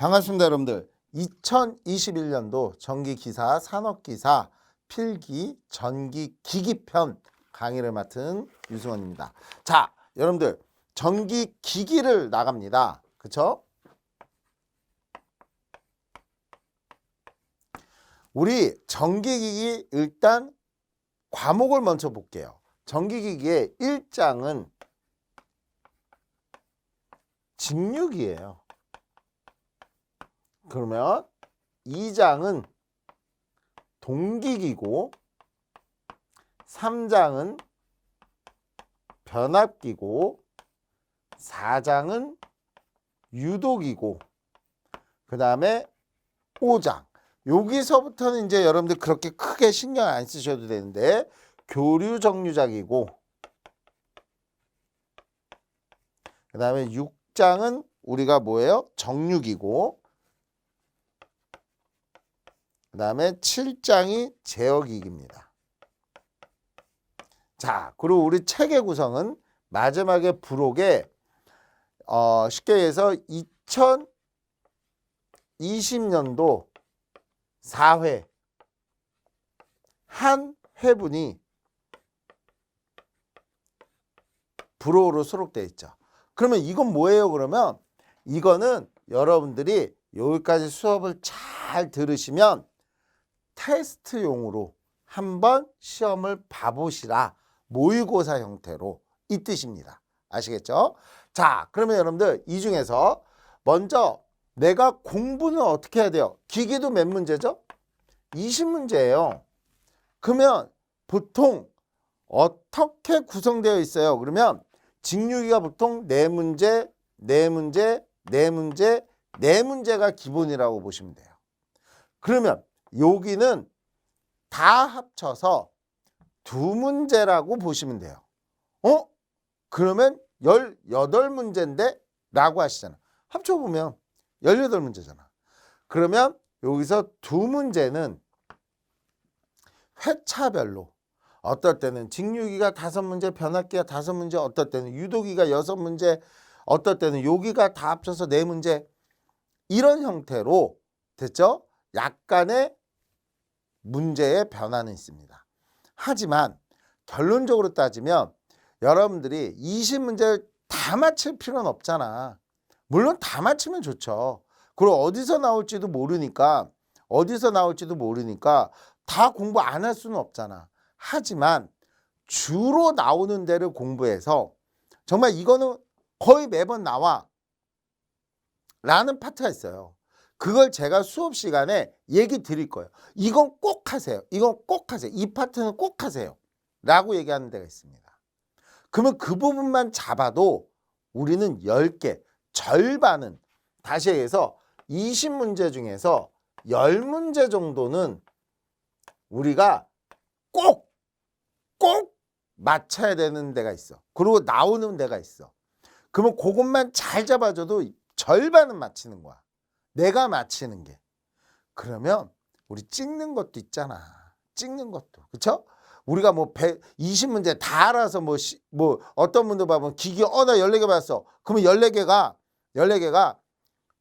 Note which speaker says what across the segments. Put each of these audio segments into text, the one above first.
Speaker 1: 반갑습니다, 여러분들. 2021년도 전기기사, 산업기사, 필기, 전기기기편 강의를 맡은 유승원입니다. 자, 여러분들 전기기기를 나갑니다. 그쵸? 우리 전기기기 일단 과목을 먼저 볼게요. 전기기기의 1장은 직육이에요. 그러면 2장은 동기기고 3장은 변압기고 4장은 유도기고 그 다음에 5장 여기서부터는 이제 여러분들 그렇게 크게 신경 안 쓰셔도 되는데 교류정류장이고 그 다음에 6장은 우리가 뭐예요? 정류기고 그 다음에 7장이 제어기기입니다. 자, 그리고 우리 책의 구성은 마지막에 부록에 쉽게 해서 2020년도 4회 한 회분이 부록으로 수록되어 있죠. 그러면 이건 뭐예요? 그러면 이거는 여러분들이 여기까지 수업을 잘 들으시면 테스트용으로 한번 시험을 봐보시라. 모의고사 형태로 이 뜻입니다. 아시겠죠? 자, 그러면 여러분들 이 중에서 먼저 내가 공부는 어떻게 해야 돼요? 기기도 몇 문제죠? 20문제예요. 그러면 보통 어떻게 구성되어 있어요? 그러면 직육이가 보통 4문제, 4문제, 4문제, 4문제가 기본이라고 보시면 돼요. 그러면 여기는 다 합쳐서 2문제라고 보시면 돼요. 그러면 18문제인데? 라고 하시잖아. 합쳐보면 18문제잖아. 그러면 여기서 2문제는 회차별로 어떨 때는 직육이가 5문제, 변압기가 5문제, 어떨 때는 유도기가 6문제, 어떨 때는 여기가 다 합쳐서 4문제 이런 형태로 됐죠? 약간의 문제의 변화는 있습니다. 하지만 결론적으로 따지면 여러분들이 20문제를 다 맞힐 필요는 없잖아. 물론 다 맞히면 좋죠. 그리고 어디서 나올지도 모르니까 다 공부 안 할 수는 없잖아. 하지만 주로 나오는 데를 공부해서 정말 이거는 거의 매번 나와 라는 파트가 있어요. 그걸 제가 수업 시간에 얘기 드릴 거예요. 이건 꼭 하세요. 이건 꼭 하세요. 이 파트는 꼭 하세요. 라고 얘기하는 데가 있습니다. 그러면 그 부분만 잡아도 우리는 10개, 절반은 다시 얘기해서 20문제 중에서 10문제 정도는 우리가 꼭 맞춰야 되는 데가 있어. 그리고 나오는 데가 있어. 그러면 그것만 잘 잡아줘도 절반은 맞히는 거야. 내가 맞히는 게. 그러면 우리 찍는 것도 있잖아. 찍는 것도. 그쵸? 우리가 뭐 20문제 다 알아서 뭐 어떤 분들 봐보면 기기 나 14개 맞았어. 그러면 14개가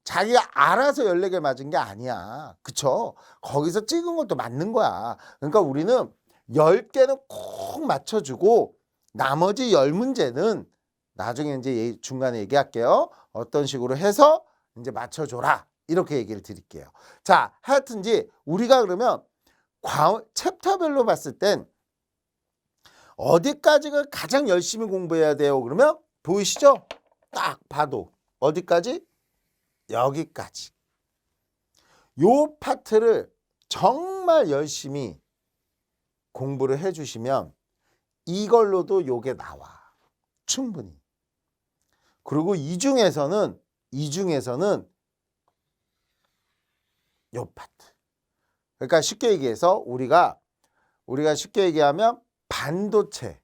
Speaker 1: 자기가 알아서 14개 맞은 게 아니야. 그쵸? 거기서 찍은 것도 맞는 거야. 그러니까 우리는 10개는 꼭 맞춰주고 나머지 10문제는 나중에 이제 중간에 얘기할게요. 어떤 식으로 해서 이제 맞춰줘라. 이렇게 얘기를 드릴게요. 자, 하여튼지 우리가 그러면 챕터별로 봤을 땐 어디까지가 가장 열심히 공부해야 돼요? 그러면 보이시죠? 딱 봐도 어디까지? 여기까지. 요 파트를 정말 열심히 공부를 해주시면 이걸로도 요게 나와. 충분히. 그리고 이 중에서는 요 파트. 그러니까 쉽게 얘기해서 우리가 쉽게 얘기하면 반도체를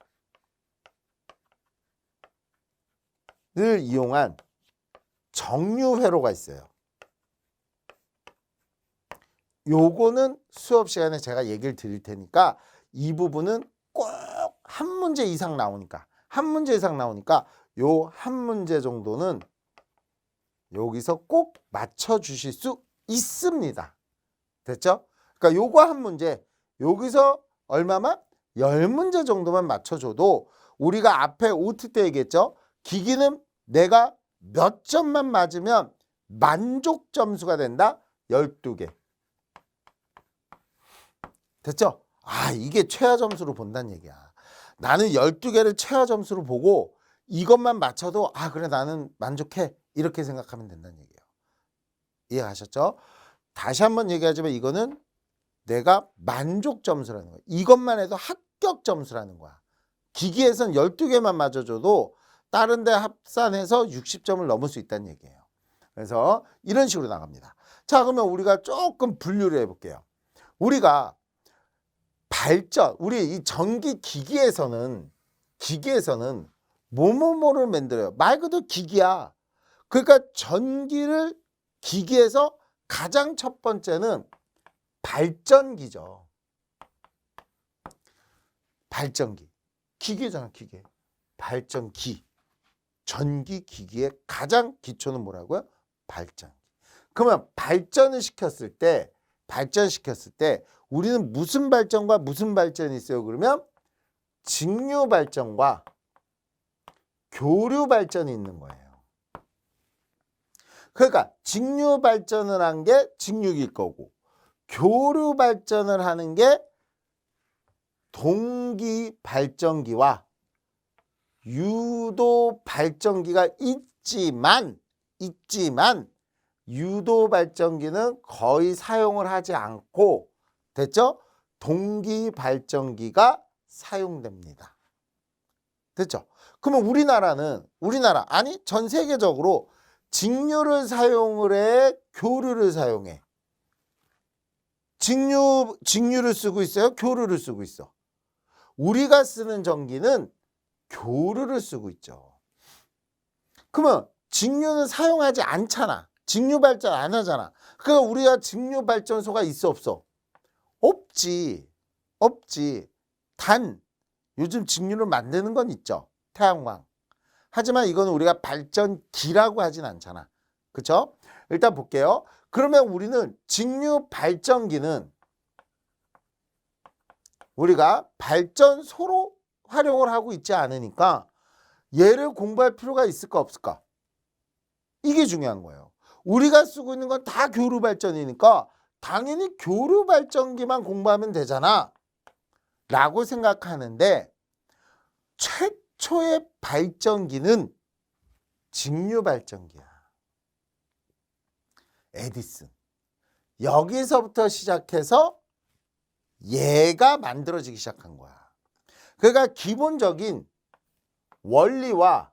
Speaker 1: 이용한 정류 회로가 있어요. 요거는 수업 시간에 제가 얘기를 드릴 테니까 이 부분은 꼭 한 문제 이상 나오니까 요 한 문제 정도는 여기서 꼭 맞춰주실 수 있습니다. 됐죠? 그러니까 요거 한 문제, 여기서 얼마만? 10문제 정도만 맞춰줘도 우리가 앞에 OT 때 얘기했죠? 기기는 내가 몇 점만 맞으면 만족 점수가 된다? 12개. 됐죠? 아, 이게 최하 점수로 본다는 얘기야. 나는 12개를 최하 점수로 보고 이것만 맞춰도 아, 그래, 나는 만족해. 이렇게 생각하면 된다는 얘기예요. 이해하셨죠? 다시 한번 얘기하지만 이거는 내가 만족 점수라는 거야. 이것만 해도 합격 점수라는 거야. 기기에선 12개만 맞아줘도 다른 데 합산해서 60점을 넘을 수 있다는 얘기예요. 그래서 이런 식으로 나갑니다. 자, 그러면 우리가 조금 분류를 해볼게요. 우리가 우리 이 전기 기기에서는 뭐뭐뭐를 만들어요. 말 그대로 기기야. 그러니까 전기를 기기에서 가장 첫 번째는 발전기죠. 발전기. 기계잖아, 기계. 발전기. 전기 기기의 가장 기초는 뭐라고요? 발전기. 그러면 발전시켰을 때 우리는 무슨 발전과 무슨 발전이 있어요? 그러면 직류 발전과 교류 발전이 있는 거예요. 그러니까 직류 발전을 한 게 직류기일 거고 교류 발전을 하는 게 동기 발전기와 유도 발전기가 있지만 유도 발전기는 거의 사용을 하지 않고, 됐죠? 동기 발전기가 사용됩니다. 됐죠? 그러면 우리나라 아니 전 세계적으로 직류를 사용을 해, 교류를 사용해. 직류를 쓰고 있어요? 교류를 쓰고 있어? 우리가 쓰는 전기는 교류를 쓰고 있죠. 그러면 직류는 사용하지 않잖아. 직류 발전 안 하잖아. 그러니까 우리가 직류 발전소가 있어 없어? 없지. 단 요즘 직류를 만드는 건 있죠. 태양광. 하지만 이건 우리가 발전기라고 하진 않잖아. 그렇죠? 일단 볼게요. 그러면 우리는 직류 발전기는 우리가 발전소로 활용을 하고 있지 않으니까 얘를 공부할 필요가 있을까 없을까? 이게 중요한 거예요. 우리가 쓰고 있는 건 다 교류 발전이니까 당연히 교류 발전기만 공부하면 되잖아 라고 생각하는데, 최초의 발전기는 직류 발전기야. 에디슨. 여기서부터 시작해서 얘가 만들어지기 시작한 거야. 그러니까 기본적인 원리와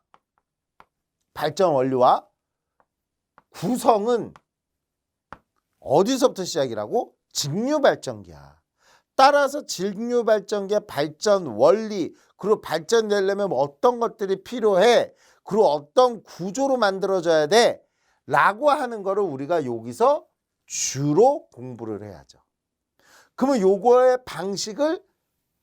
Speaker 1: 발전 원리와 구성은 어디서부터 시작이라고? 직류 발전기야. 따라서 직류 발전기의 발전 원리, 그리고 발전되려면 어떤 것들이 필요해, 그리고 어떤 구조로 만들어져야 돼 라고 하는 거를 우리가 여기서 주로 공부를 해야죠. 그러면 요거의 방식을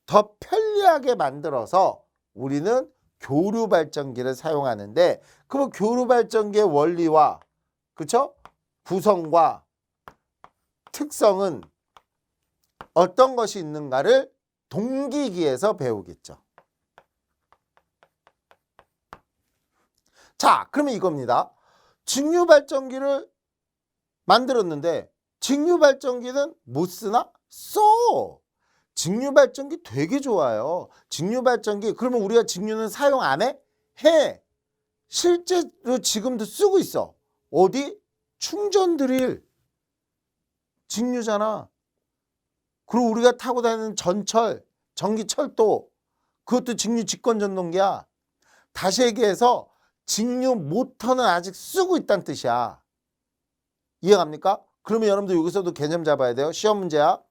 Speaker 1: 더 편리하게 만들어서 우리는 교류 발전기를 사용하는데, 그럼 교류 발전기의 원리와 그쵸? 구성과 특성은 어떤 것이 있는가를 동기기에서 배우겠죠. 자, 그러면 이겁니다. 직류 발전기를 만들었는데 직류 발전기는 못 쓰나? 써! 직류 발전기 되게 좋아요. 직류 발전기, 그러면 우리가 직류는 사용 안 해? 해! 실제로 지금도 쓰고 있어. 어디? 충전 드릴. 직류잖아. 그리고 우리가 타고 다니는 전철, 전기철도, 그것도 직류 직권전동기야. 다시 얘기해서 직류 모터는 아직 쓰고 있다는 뜻이야. 이해갑니까? 그러면 여러분들 여기서도 개념 잡아야 돼요. 시험 문제야.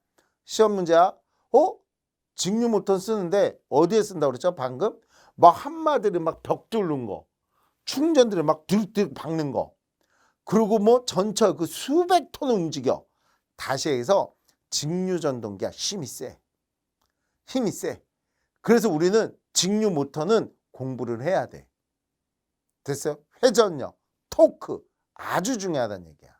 Speaker 1: 직류 모터는 쓰는데 어디에 쓴다고 그랬죠? 방금? 막 한마디를 막 벽 뚫는 거, 충전들을 막 들 박는 거, 그리고 뭐 전철 그 수백 톤을 움직여. 다시 해서 직류 전동기야. 힘이 세. 그래서 우리는 직류 모터는 공부를 해야 돼. 됐어요? 회전력, 토크 아주 중요하다는 얘기야.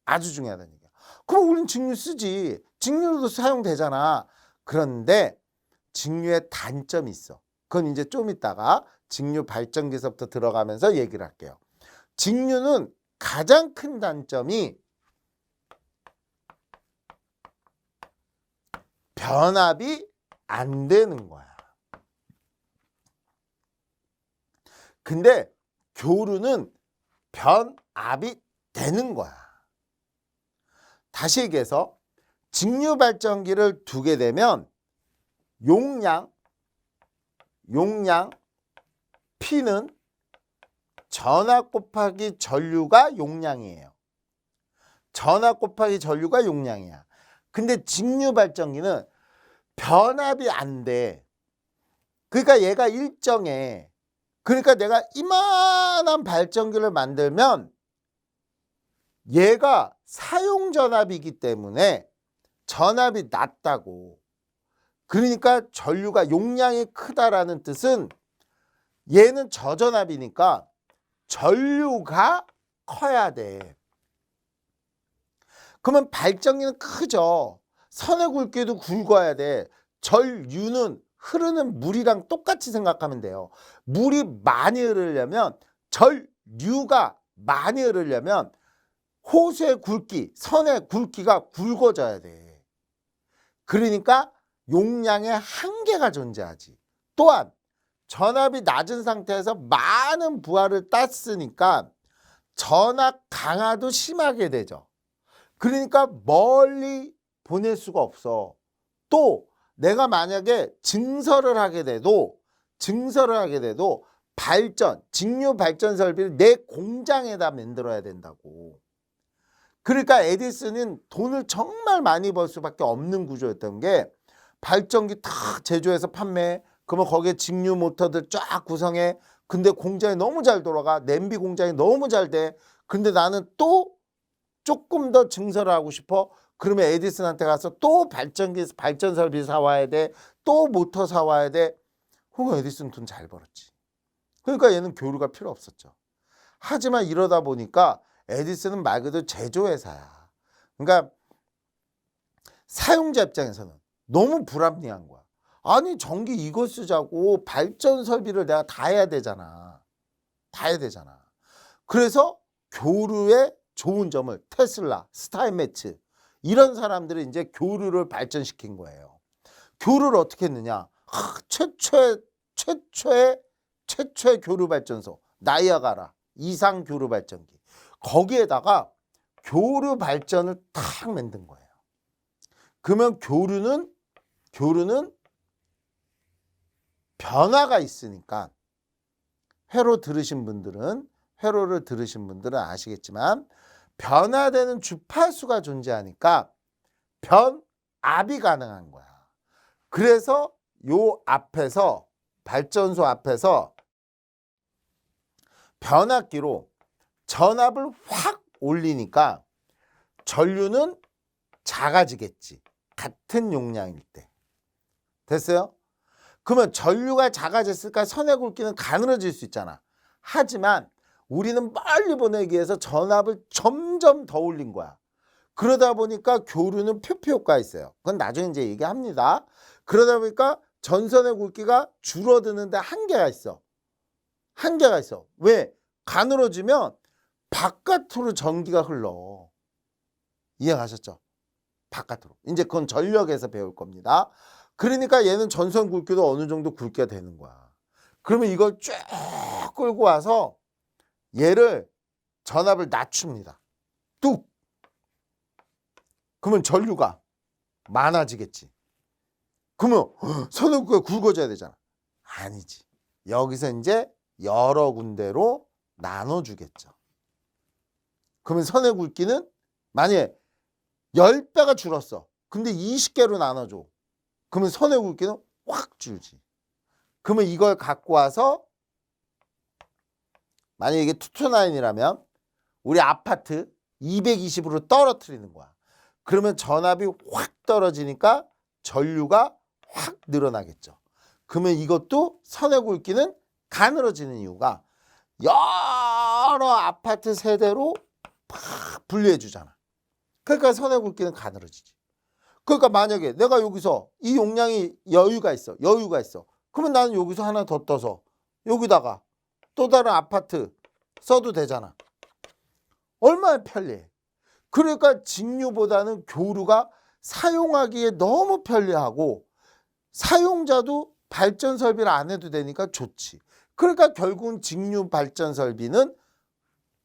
Speaker 1: 아주 중요하다는 얘기야. 그럼 우린 직류 쓰지. 직류로도 사용되잖아. 그런데 직류의 단점이 있어. 그건 이제 좀 이따가 직류 발전기에서부터 들어가면서 얘기를 할게요. 직류는 가장 큰 단점이 변압이 안 되는 거야. 근데 교류는 변압이 되는 거야. 다시 얘기해서 직류 발전기를 두게 되면 용량 P는 전압 곱하기 전류가 용량이에요. 전압 곱하기 전류가 용량이야. 근데 직류 발전기는 변압이 안 돼. 그러니까 얘가 일정해. 그러니까 내가 이만한 발전기를 만들면 얘가 사용 전압이기 때문에 전압이 낮다고. 그러니까 전류가 용량이 크다라는 뜻은 얘는 저전압이니까 전류가 커야 돼. 그러면 발전기는 크죠. 선의 굵기도 굵어야 돼. 전류는 흐르는 물이랑 똑같이 생각하면 돼요. 물이 많이 흐르려면, 전류가 많이 흐르려면 호수의 굵기, 선의 굵기가 굵어져야 돼. 그러니까 용량의 한계가 존재하지. 또한 전압이 낮은 상태에서 많은 부하를 땄으니까 전압 강화도 심하게 되죠. 그러니까 멀리 보낼 수가 없어. 또 내가 만약에 증설을 하게 돼도 직류 발전 설비를 내 공장에다 만들어야 된다고. 그러니까 에디슨은 돈을 정말 많이 벌 수밖에 없는 구조였던 게, 발전기 다 제조해서 판매해. 그러면 거기에 직류 모터들 쫙 구성해. 근데 공장이 너무 잘 돌아가. 냄비 공장이 너무 잘 돼. 근데 나는 또 조금 더 증설을 하고 싶어. 그러면 에디슨한테 가서 또 발전 설비 사와야 돼. 또 모터 사와야 돼. 그럼 에디슨 돈 잘 벌었지. 그러니까 얘는 교류가 필요 없었죠. 하지만 이러다 보니까 에디슨은 말 그대로 제조회사야. 그러니까 사용자 입장에서는 너무 불합리한 거야. 아니 전기 이거 쓰자고 발전 설비를 내가 다 해야 되잖아. 그래서 교류의 좋은 점을 테슬라, 스타인메츠 이런 사람들이 이제 교류를 발전시킨 거예요. 교류를 어떻게 했느냐? 최초의 교류 발전소 나이아가라 이상 교류 발전기. 거기에다가 교류 발전을 탁 만든 거예요. 그러면 교류는 변화가 있으니까 회로를 들으신 분들은 아시겠지만 변화되는 주파수가 존재하니까 변압이 가능한 거야. 그래서 요 앞에서 발전소 앞에서 변압기로 전압을 확 올리니까 전류는 작아지겠지. 같은 용량일 때. 됐어요? 그러면 전류가 작아졌을까 선의 굵기는 가늘어질 수 있잖아. 하지만 우리는 빨리 보내기 위해서 전압을 점점 더 올린 거야. 그러다 보니까 교류는 표피 효과가 있어요. 그건 나중에 이제 얘기합니다. 그러다 보니까 전선의 굵기가 줄어드는데 한계가 있어. 왜? 가늘어지면 바깥으로 전기가 흘러. 이해가셨죠? 바깥으로. 이제 그건 전력에서 배울 겁니다. 그러니까 얘는 전선 굵기도 어느 정도 굵기가 되는 거야. 그러면 이걸 쭉 끌고 와서 얘를 전압을 낮춥니다. 뚝. 그러면 전류가 많아지겠지. 그러면 선의 굵기가 굵어져야 되잖아. 아니지. 여기서 이제 여러 군데로 나눠주겠죠. 그러면 선의 굵기는 만약에 10배가 줄었어. 근데 20개로 나눠줘. 그러면 선의 굵기는 확 줄지. 그러면 이걸 갖고 와서 만약에 이게 229이라면 우리 아파트 220으로 떨어뜨리는 거야. 그러면 전압이 확 떨어지니까 전류가 확 늘어나겠죠. 그러면 이것도 선의 굵기는 가늘어지는 이유가 여러 아파트 세대로 팍 분리해 주잖아. 그러니까 선의 굵기는 가늘어지지. 그러니까 만약에 내가 여기서 이 용량이 여유가 있어. 그러면 나는 여기서 하나 더 떠서 여기다가 또 다른 아파트 써도 되잖아. 얼마나 편리해. 그러니까 직류보다는 교류가 사용하기에 너무 편리하고 사용자도 발전 설비를 안 해도 되니까 좋지. 그러니까 결국은 직류 발전 설비는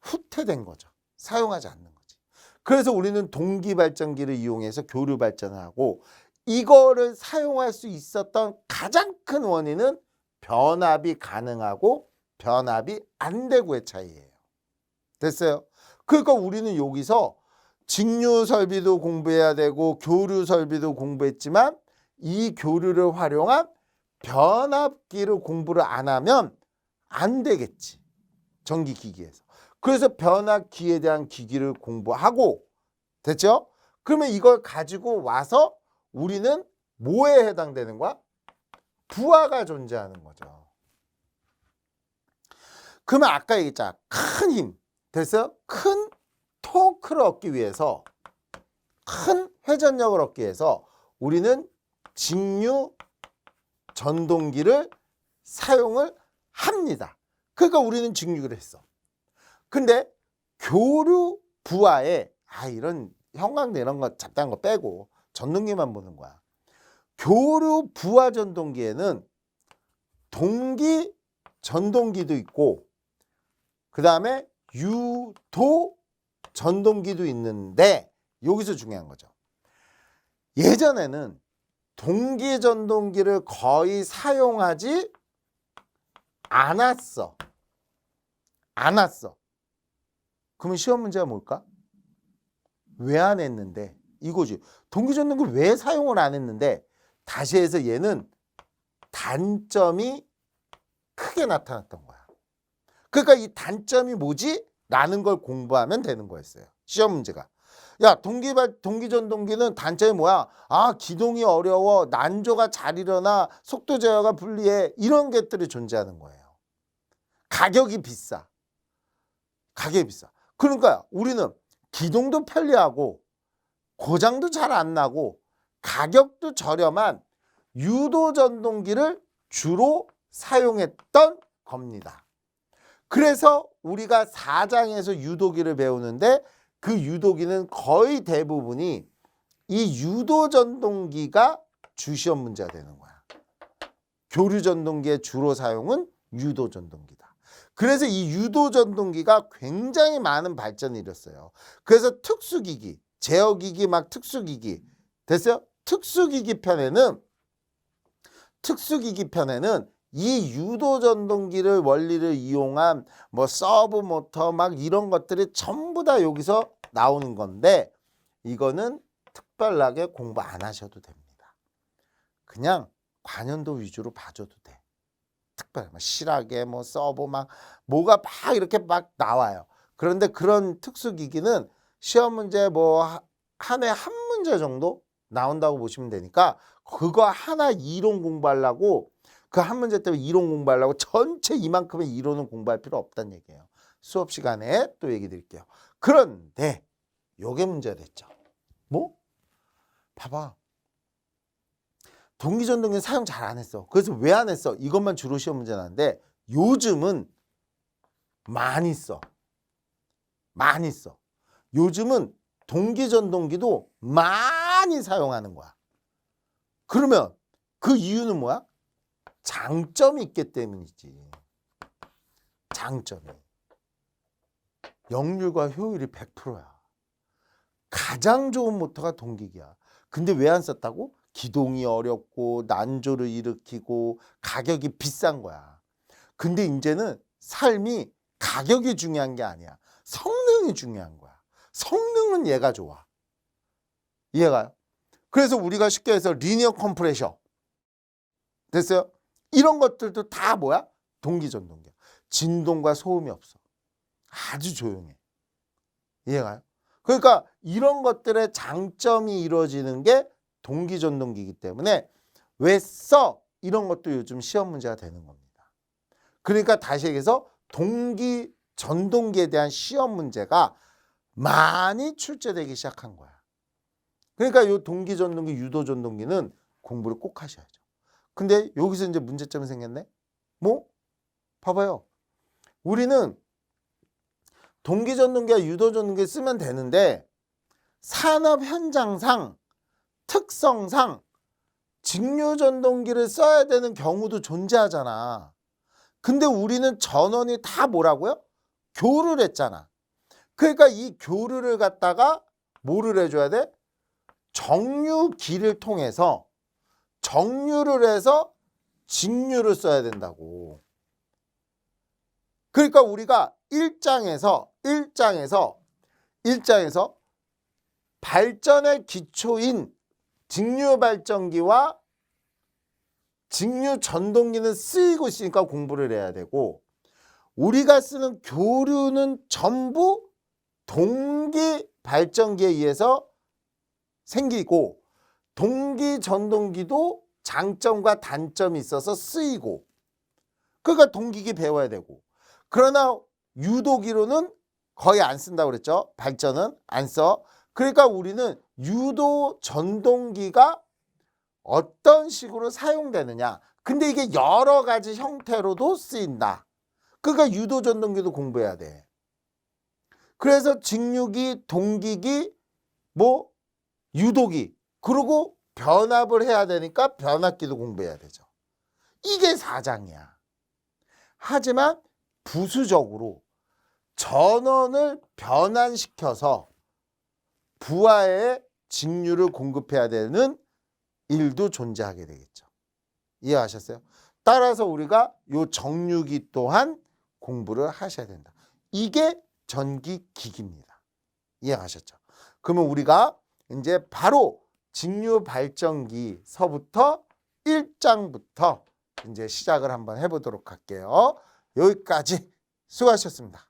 Speaker 1: 후퇴된 거죠. 사용하지 않는 거지. 그래서 우리는 동기 발전기를 이용해서 교류 발전을 하고 이거를 사용할 수 있었던 가장 큰 원인은 변압이 가능하고 변압이 안 되고의 차이예요. 됐어요? 그러니까 우리는 여기서 직류 설비도 공부해야 되고 교류 설비도 공부했지만 이 교류를 활용한 변압기를 공부를 안 하면 안 되겠지. 전기기기에서. 그래서 변압기에 대한 기기를 공부하고 됐죠? 그러면 이걸 가지고 와서 우리는 뭐에 해당되는 거야? 부하가 존재하는 거죠. 그러면 아까 얘기했잖아. 큰 힘. 됐어요? 큰 토크를 얻기 위해서 큰 회전력을 얻기 위해서 우리는 직류 전동기를 사용을 합니다. 그러니까 우리는 직류기를 했어. 근데 교류 부하에 이런 형광등 이런 거 잡다한 거 빼고 전동기만 보는 거야. 교류 부하 전동기에는 동기 전동기도 있고 그 다음에 유도 전동기도 있는데 여기서 중요한 거죠. 예전에는 동기 전동기를 거의 사용하지 않았어. 그러면 시험 문제가 뭘까? 왜 안 했는데? 이거지. 동기 전동기 왜 사용을 안 했는데? 다시 해서 얘는 단점이 크게 나타났던 거야. 그러니까 이 단점이 뭐지? 라는 걸 공부하면 되는 거였어요. 시험 문제가. 야, 동기 전동기는 단점이 뭐야? 기동이 어려워, 난조가 잘 일어나, 속도 제어가 불리해, 이런 것들이 존재하는 거예요. 가격이 비싸. 그러니까 우리는 기동도 편리하고 고장도 잘 안 나고 가격도 저렴한 유도 전동기를 주로 사용했던 겁니다. 그래서 우리가 4장에서 유도기를 배우는데 그 유도기는 거의 대부분이 이 유도 전동기가 주시험 문제가 되는 거야. 교류 전동기의 주로 사용은 유도 전동기다. 그래서 이 유도 전동기가 굉장히 많은 발전을 이뤘어요. 그래서 특수기기, 제어기기 막 특수기기 됐어요? 특수기기 편에는 이 유도 전동기를 원리를 이용한 뭐 서브 모터 막 이런 것들이 전부 다 여기서 나오는 건데 이거는 특별하게 공부 안 하셔도 됩니다. 그냥 관연도 위주로 봐줘도 돼. 특별히 실하게 뭐 서브 막 뭐가 막 이렇게 막 나와요. 그런데 그런 특수기기는 시험 문제 뭐 한 해 한 문제 정도 나온다고 보시면 되니까 그거 하나 이론 공부하려고 그 한 문제 때문에 이론 공부하려고 전체 이만큼의 이론은 공부할 필요 없다는 얘기예요. 수업 시간에 또 얘기 드릴게요. 그런데 요게 문제가 됐죠. 뭐? 봐봐. 동기전동기는 사용 잘 안 했어. 그래서 왜 안 했어? 이것만 주로 시험 문제 나는데 요즘은 많이 써. 요즘은 동기전동기도 많이 사용하는 거야. 그러면 그 이유는 뭐야? 장점이 있기 때문이지. 장점이. 역률과 효율이 100%야. 가장 좋은 모터가 동기기야. 근데 왜 안 썼다고? 기동이 어렵고 난조를 일으키고 가격이 비싼 거야. 근데 이제는 삶이 가격이 중요한 게 아니야. 성능이 중요한 거야. 성능은 얘가 좋아. 이해가요? 그래서 우리가 쉽게 해서 리니어 컴프레셔 됐어요? 이런 것들도 다 뭐야? 동기전동기야. 진동과 소음이 없어. 아주 조용해. 이해가요? 그러니까 이런 것들의 장점이 이루어지는 게 동기전동기이기 때문에 왜 써? 이런 것도 요즘 시험 문제가 되는 겁니다. 그러니까 다시 얘기해서 동기 전동기에 대한 시험 문제가 많이 출제되기 시작한 거야. 그러니까 요 동기 전동기, 유도 전동기는 공부를 꼭 하셔야죠. 근데 여기서 이제 문제점이 생겼네. 뭐? 봐봐요. 우리는 동기 전동기와 유도 전동기 쓰면 되는데 산업 현장상 특성상 직류 전동기를 써야 되는 경우도 존재하잖아. 근데 우리는 전원이 다 뭐라고요? 교류를 했잖아. 그러니까 이 교류를 갖다가 뭐를 해줘야 돼? 정류기를 통해서 정류를 해서 직류를 써야 된다고. 그러니까 우리가 1장에서 발전의 기초인 직류 발전기와 직류 전동기는 쓰이고 있으니까 공부를 해야 되고, 우리가 쓰는 교류는 전부 동기 발전기에 의해서 생기고 동기 전동기도 장점과 단점이 있어서 쓰이고, 그러니까 동기기 배워야 되고, 그러나 유도기로는 거의 안 쓴다고 그랬죠. 발전은 안 써. 그러니까 우리는 유도 전동기가 어떤 식으로 사용되느냐. 근데 이게 여러 가지 형태로도 쓰인다. 그러니까 유도 전동기도 공부해야 돼. 그래서 직류기, 동기기, 뭐 유도기, 그리고 변압을 해야 되니까 변압기도 공부해야 되죠. 이게 4장이야. 하지만 부수적으로 전원을 변환시켜서 부하의 직류를 공급해야 되는 일도 존재하게 되겠죠. 이해하셨어요? 따라서 우리가 요 정류기 또한 공부를 하셔야 된다. 이게 전기기기입니다. 이해하셨죠? 그러면 우리가 이제 바로 직류 발전기서부터 1장부터 이제 시작을 한번 해보도록 할게요. 여기까지 수고하셨습니다.